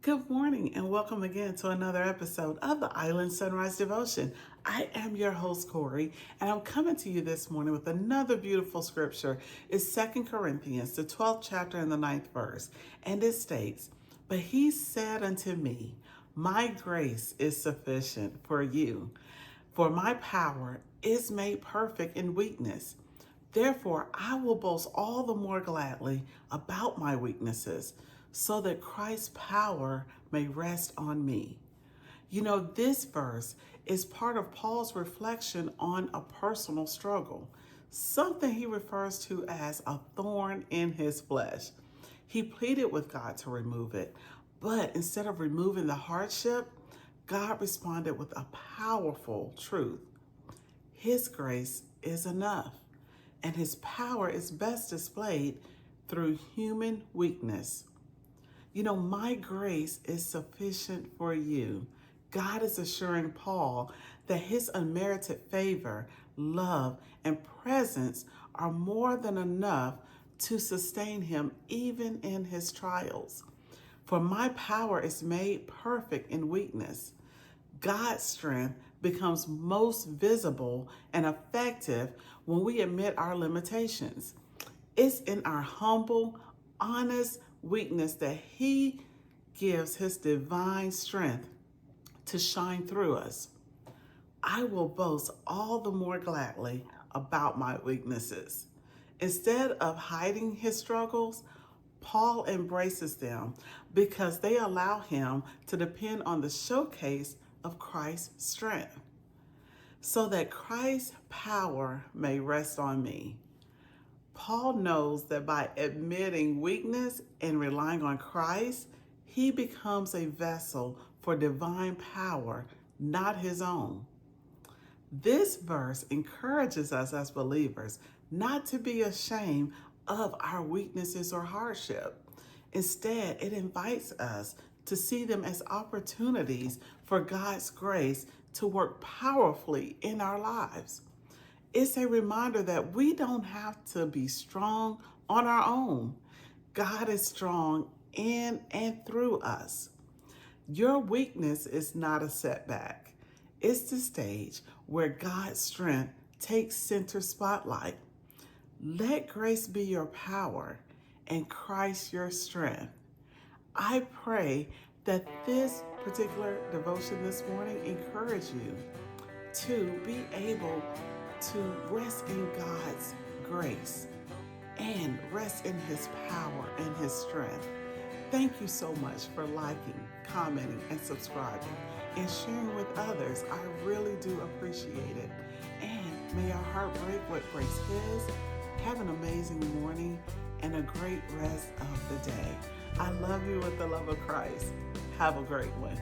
Good morning and welcome again to another episode of the Island Sunrise Devotion. I am your host, Corey, and I'm coming to you this morning with another beautiful scripture. It's 2 Corinthians, the 12th chapter and the 9th verse. And it states, "But he said unto me, My grace is sufficient for you, for my power is made perfect in weakness. Therefore, I will boast all the more gladly about my weaknesses, so that Christ's power may rest on me." You know, this verse is part of Paul's reflection on a personal struggle, something he refers to as a thorn in his flesh. He pleaded with God to remove it, but instead of removing the hardship, God responded with a powerful truth. His grace is enough, and his power is best displayed through human weakness. You know, my grace is sufficient for you. God is assuring Paul that his unmerited favor, love, and presence are more than enough to sustain him even in his trials. For my power is made perfect in weakness. God's strength becomes most visible and effective when we admit our limitations. It's in our humble, honest weakness that he gives his divine strength to shine through us. I will boast all the more gladly about my weaknesses. Instead of hiding his struggles, Paul embraces them because they allow him to depend on the showcase of Christ's strength, so that Christ's power may rest on me. Paul knows that by admitting weakness and relying on Christ, he becomes a vessel for divine power, not his own. This verse encourages us as believers not to be ashamed of our weaknesses or hardship. Instead, it invites us to see them as opportunities for God's grace to work powerfully in our lives. It's a reminder that we don't have to be strong on our own. God is strong in and through us. Your weakness is not a setback. It's the stage where God's strength takes center spotlight. Let grace be your power and Christ your strength. I pray that this particular devotion this morning encourage you to be able to rest in God's grace and rest in his power and his strength. Thank you so much for liking, commenting, and subscribing and sharing with others. I really do appreciate it. And may our heart break what breaks his. Have an amazing morning and a great rest of the day. I love you with the love of Christ. Have a great one.